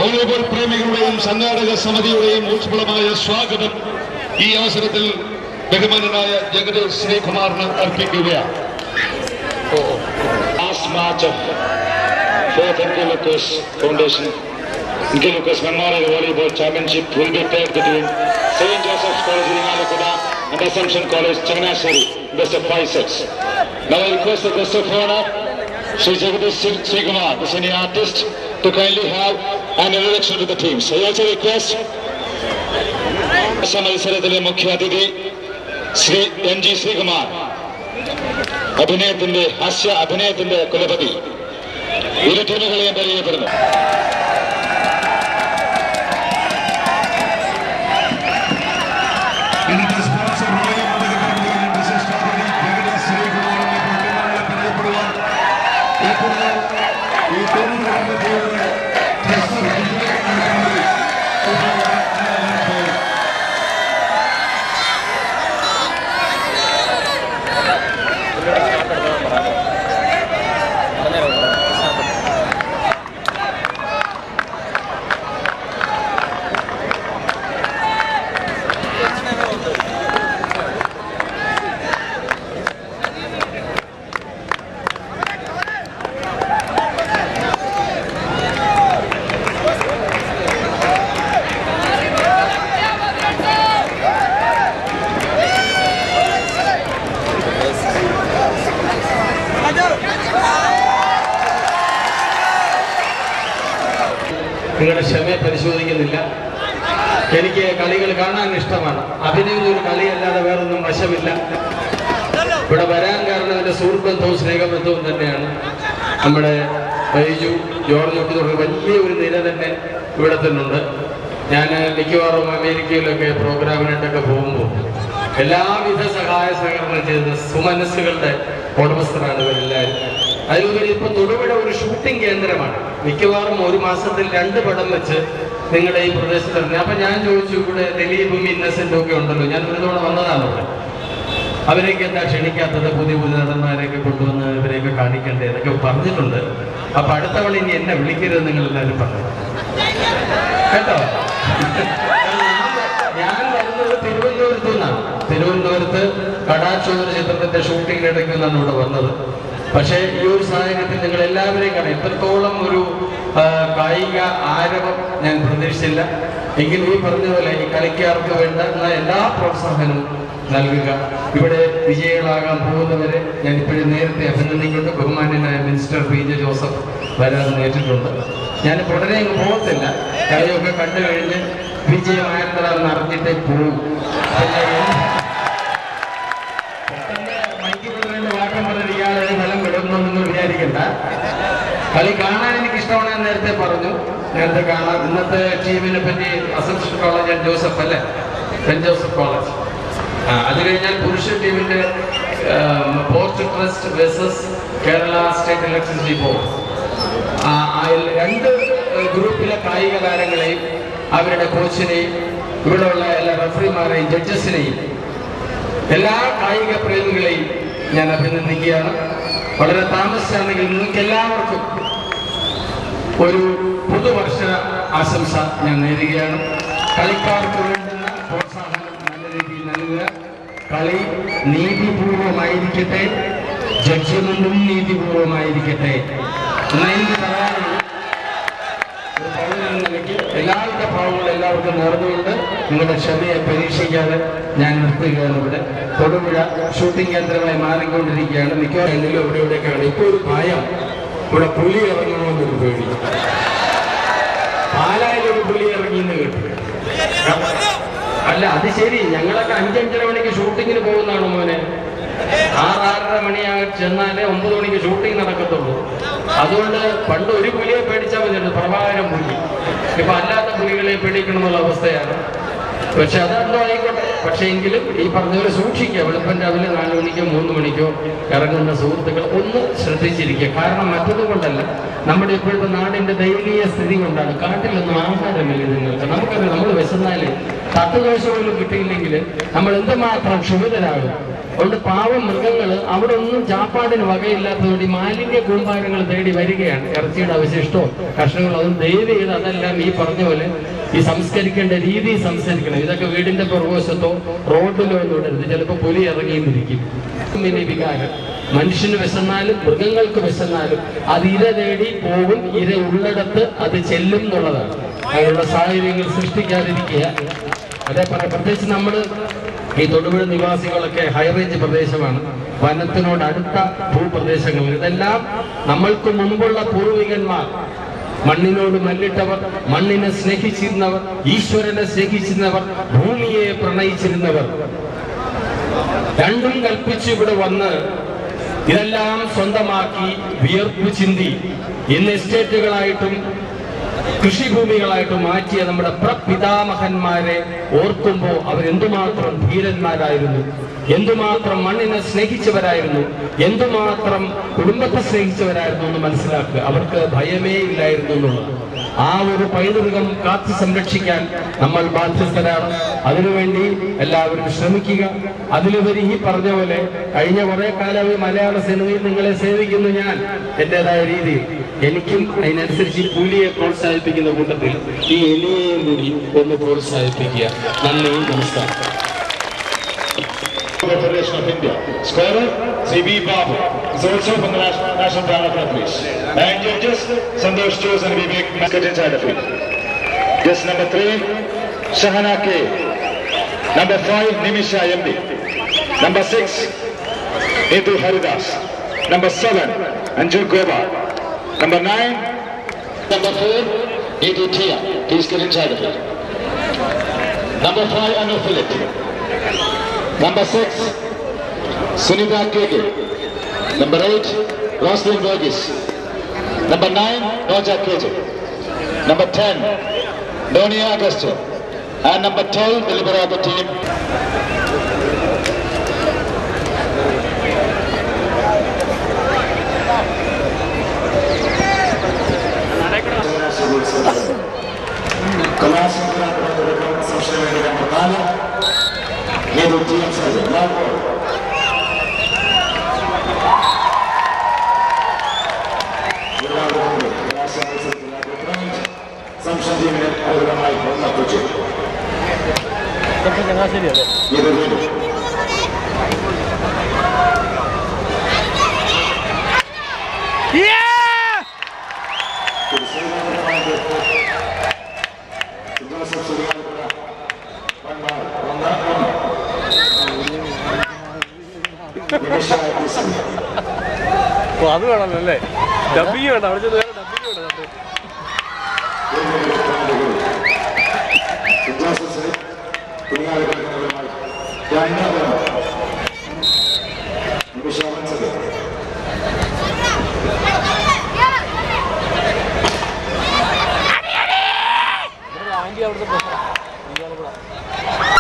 Volleyball പ്രേമികളുടെയും സംഘാടക സമിതിയുടെയും ഊഷ്മളമായ സ്വാഗതം ഈ അവസരത്തിൽ ബഹുമാനനായ ജഗദീഷ് ശ്രീകുമാറിന് അർപ്പിക്കുകയാണ്. Last match of 4th N.K. Lucas Foundation N.K. Lucas Memorial Volleyball Championship will be played between St. Joseph's College Irinalakuda and Assumption College Changanasheri, best of 5 sets. Now I request the guest of honor, Sri Jagadish Srikumar, the senior artist, to kindly have an introduction to the team. So I also request മത്സരത്തിലെ മുഖ്യാതിഥി Shri N G Sreekumar, ഹാസ്യ അഭിനയത്തിന്റെ കുലപതി, ഇരു ടീമുകളെയും പരിചയപ്പെടുന്നു. നിങ്ങളുടെ ക്ഷമയെ പരിശോധിക്കുന്നില്ല. എനിക്ക് കളികൾ കാണാൻ ഇഷ്ടമാണ്. അഭിനയം ഒരു കളിയല്ലാതെ വേറൊന്നും വശമില്ല. ഇവിടെ വരാൻ കാരണം എൻ്റെ സുഹൃത്ബന്ധവും സ്നേഹബന്ധവും തന്നെയാണ്. നമ്മുടെ ബൈജു, ജോർജ് ഒക്കെ തുടങ്ങി വലിയ ഒരു നിര തന്നെ ഇവിടെ തന്നെ ഉണ്ട്. ഞാൻ മിക്കവാറും അമേരിക്കയിലൊക്കെ പ്രോഗ്രാമിനായിട്ടൊക്കെ പോകുമ്പോൾ എല്ലാവിധ സഹായ സഹകരണം ചെയ്ത് സുമനസ്സുകളുടെ ഉടമസ്ഥരാണ് ഇവരെല്ലാവരും. അതിലുപരി ഇപ്പൊ തൊടുപുഴ ഒരു ഷൂട്ടിംഗ് കേന്ദ്രമാണ്. മിക്കവാറും ഒരു മാസത്തിൽ 2 പടം വെച്ച് നിങ്ങളുടെ ഈ പ്രദേശത്ത് ഇറങ്ങി. അപ്പൊ ഞാൻ ചോദിച്ചു, ഇവിടെ ദിലീപും ഇന്നസെന്റും ഒക്കെ ഉണ്ടല്ലോ, ഞാൻ ഒരു തവണ വന്നതാണ് ഇവിടെ. അവരെയൊക്കെ എന്താ ക്ഷണിക്കാത്തത്? പുതിയ നടന്മാരെയൊക്കെ കൊണ്ടുവന്ന് ഇവരെയൊക്കെ കാണിക്കണ്ടേ എന്നൊക്കെ പറഞ്ഞിട്ടുണ്ട്. അപ്പൊ അടുത്ത തവണ ഇനി എന്നെ വിളിക്കരുത് നിങ്ങൾ എല്ലാവരും പറഞ്ഞു കേട്ടോ. ഞാൻ വരുന്നത് തിരുവനന്തപുരത്തു നിന്നാണ്. തിരുവനന്തപുരത്ത് കടാച്ചോദര ചിത്രത്തിന്റെ ഷൂട്ടിങ്ങിനിടയ്ക്ക് നിന്നാണ് ഇവിടെ വന്നത്. പക്ഷേ ഈ ഒരു സാഹചര്യത്തിൽ നിങ്ങൾ എല്ലാവരെയും കാണാം. എത്രത്തോളം ഒരു കായിക ആരവം ഞാൻ പ്രതീക്ഷിച്ചില്ല. എങ്കിലും ഈ പറഞ്ഞ പോലെ ഈ കളിക്കാർക്ക് വേണ്ട എല്ലാ പ്രോത്സാഹനവും നൽകുക. ഇവിടെ വിജയികളാകാൻ പോകുന്നവരെ ഞാൻ ഇപ്പോഴും നേരത്തെ അഭിനന്ദിക്കുന്നുണ്ട്. ബഹുമാന്യനായ മിനിസ്റ്റർ പി ജെ ജോസഫ് വരാൻ നേരിട്ടുണ്ട്. ഞാൻ ഉടനെ അങ്ങ് പോകത്തില്ല. കളിയൊക്കെ കണ്ടു കഴിഞ്ഞ് വിജയമായെന്ന് അറിഞ്ഞിട്ടേ പോകും. ഇയാളെ ഫലം വിടുന്നൊന്നും വിചാരിക്കണ്ട. കളി കാണാൻ എനിക്ക് ഇഷ്ടമാണ്. ഞാൻ നേരത്തെ പറഞ്ഞു, നേരത്തെ കാണാം. ഇന്നത്തെ ടീമിനെ പറ്റി അസംഷൻ കോളേജ് ആൻഡ് ജോസഫ് അല്ലേ, സെന്റ് ജോസഫ് കോളേജ്. അത് കഴിഞ്ഞാൽ പുരുഷ ടീമിന്റെ post trust versus Kerala state electricity board. 2 ഗ്രൂപ്പിലെ കായിക താരങ്ങളെയും അവരുടെ കോച്ചിനെയും ഇവിടെയുള്ള എല്ലാ റഫറിമാരെയും ജഡ്ജസിനെയും എല്ലാ കായിക പ്രേമികളെയും ഞാൻ അഭിനന്ദിക്കുകയാണ്. വളരെ താമസിച്ചാണെങ്കിൽ നിങ്ങൾക്ക് എല്ലാവർക്കും ഒരു പുതുവർഷ ആശംസ ഞാൻ നേരുകയാണ്. കളിക്കാർക്ക് വേണ്ടുന്ന പ്രോത്സാഹനം നല്ല രീതിയിൽ നൽകുക. കളി നീതിപൂർവമായിരിക്കട്ടെ, ജഡ്ജ്മെന്റും നീതിപൂർവമായിരിക്കട്ടെ എന്നെനിക്ക് പറയാനുള്ളൂ. ഒരു പൗരൻ നിലയ്ക്ക് എല്ലാവരുടെ ഭാവങ്ങളും എല്ലാവർക്കും നേർന്നുകൊണ്ട് നിങ്ങളുടെ ക്ഷമയെ പരീക്ഷിക്കാതെ ഞാൻ നിർത്തുകയാണ്. ഇവിടെ തൊടുപുഴ ഷൂട്ടിംഗ് കേന്ദ്രമായി മാറിക്കൊണ്ടിരിക്കുകയാണ്. മിക്കവാറും എന്തെങ്കിലും ഇവിടെയൊക്കെയാണ്. ഇപ്പോൾ ഒരു ഭയം, ഇവിടെ പുലി ഇറങ്ങണമെന്നൊരു പേടി. പാലായിലൊരു പുലി ഇറങ്ങിയെന്ന് കേട്ടു. അല്ല, അത് ശരി. ഞങ്ങളൊക്കെ 5-5:30 മണിക്ക് ഷൂട്ടിങ്ങിന് പോകുന്നതാണ് മോനെ. 6-6:30 മണിയായി ചെന്നാലേ 9 മണിക്ക് ഷൂട്ടിംഗ് നടക്കത്തുള്ളൂ. അതുകൊണ്ട് പണ്ട് ഒരു പുലിയെ പേടിച്ചാൽ മതിയുണ്ട്, പ്രഭാകരൻ പുലി. ഇപ്പൊ അല്ലാത്ത പുലികളെ പേടിക്കണം എന്നുള്ള അവസ്ഥയാണ്. പക്ഷെ അതെന്തോ ആയിക്കോട്ടെ, പക്ഷേ എങ്കിലും ഈ പറഞ്ഞവരെ സൂക്ഷിക്കുക. വെളുപ്പം രാവിലെ 4 മണിക്കോ 3 മണിക്കോ ഇറങ്ങുന്ന സുഹൃത്തുക്കൾ ഒന്ന് ശ്രദ്ധിച്ചിരിക്കുക. കാരണം മറ്റൊന്നും കൊണ്ടല്ല, നമ്മുടെ ഇപ്പോഴത്തെ നാടിന്റെ ദയനീയ സ്ഥിതി കൊണ്ടാണ്. കാട്ടിലൊന്നും ആഹാരമില്ല നിങ്ങൾക്ക്. നമുക്കറിയാം, നമ്മൾ വിശന്നാല് തട്ടുദോശ പോലും കിട്ടിയില്ലെങ്കിൽ നമ്മൾ എന്തുമാത്രം ക്ഷുഭിതരാകും. അതുകൊണ്ട് പാവം മൃഗങ്ങൾ അവിടെ ഒന്നും ചാപ്പാടിന് വകയില്ലാത്തതുകൊണ്ട് ഈ മാലിന്യ കൂമ്പാരങ്ങൾ തേടി വരികയാണ്. ഇറച്ചിയുടെ അവശിഷ്ടവും കഷ്ണങ്ങളും. അതും ദയവ് ചെയ്ത് അതെല്ലാം ഈ പറഞ്ഞ പോലെ ഈ സംസ്കരിക്കേണ്ട രീതി സംസ്കരിക്കണം. ഇതൊക്കെ വീടിന്റെ പുറകുവശത്തോ റോഡിലോ ഒന്നും ഇടരുത്. ചിലപ്പോൾ പുലി ഇറങ്ങിയിരിക്കും. ഇനി വികാരം മനുഷ്യന് വിശന്നാലും മൃഗങ്ങൾക്ക് വിശന്നാലും അത് ഇര തേടി പോകും. ഇര ഉള്ളിടത്ത് അത് ചെല്ലും എന്നുള്ളതാണ്. അതിനുള്ള സാഹചര്യങ്ങൾ സൃഷ്ടിക്കാതിരിക്കുക. അതേ പ്രത്യേകിച്ച് നമ്മൾ ഈ തൊടുപുഴ നിവാസികളൊക്കെ ഹൈറേഞ്ച് പ്രദേശമാണ്, വനത്തിനോട് അടുത്ത ഭൂപ്രദേശങ്ങൾ. ഇതെല്ലാം നമ്മൾക്ക് മുമ്പുള്ള പൂർവികന്മാർ മണ്ണിനോട് മല്ലിട്ടവർ, മണ്ണിനെ സ്നേഹിച്ചിരുന്നവർ, ഈശ്വരനെ സ്നേഹിച്ചിരുന്നവർ, ഭൂമിയെ പ്രണയിച്ചിരുന്നവർ, രണ്ടും കൽപ്പിച്ച് ഇവിടെ വന്ന് ഇതെല്ലാം സ്വന്തമാക്കി വിയർപ്പ് ചിന്തി ഇന്ന് എസ്റ്റേറ്റുകളായിട്ടും കൃഷിഭൂമികളായിട്ടും മാറ്റിയ നമ്മുടെ പ്രപിതാമഹന്മാരെ ഓർക്കുമ്പോൾ അവരെന്തുമാത്രം ധീരന്മാരായിരുന്നു, എന്തുമാത്രം മണ്ണിനെ സ്നേഹിച്ചവരായിരുന്നു, എന്തുമാത്രം കുടുംബത്തെ സ്നേഹിച്ചവരായിരുന്നു എന്ന് മനസ്സിലാക്കുക. അവർക്ക് ഭയമേ ഇല്ലായിരുന്നു എന്നുള്ളത്. ആ ഒരു പൈതൃകം കാത്തു സംരക്ഷിക്കാൻ നമ്മൾ ബാധ്യസ്ഥരാണ്. അതിനുവേണ്ടി എല്ലാവരും ശ്രമിക്കുക. അതിലുപരി ഈ പറഞ്ഞ പോലെ കഴിഞ്ഞ കുറെ കാലമായി മലയാള സിനിമയിൽ നിങ്ങളെ സേവിക്കുന്നു ഞാൻ എന്റേതായ രീതിയിൽ. എനിക്കും അതിനനുസരിച്ച് പുലിയെ പ്രോത്സാഹിപ്പിക്കുന്ന കൂട്ടത്തിൽ ഈ എലിയെയും കൂടി ഒന്ന് പ്രോത്സാഹിപ്പിക്കുക. നന്ദി, നമസ്കാരം. Federation of India. Scorer C.B. Babu is also from the National Drama Companies. And judges Santosh Jose and Vivek Mascot inside the field. Guest number 3, Shahana K. Number 5, Nimisha M.D. Number 6, Nitu Haridas. Number 7, Anju Goba. Number 9, Number 4, Nitu Tia. Please get inside of it. Number 5, Anu Philip. Number 6, Sunita Kege. Number 8, Roslyn Burgess. Number 9, Roger Keje. Number 10, Donia Augusto. And number 12, the Liberato team. അത് വേണമല്ലേ, dubbing വേണ്ട, അവിടെ ചെന്ന് വേറെ dubbing വേണ്ട. Anti അവിടുത്തെ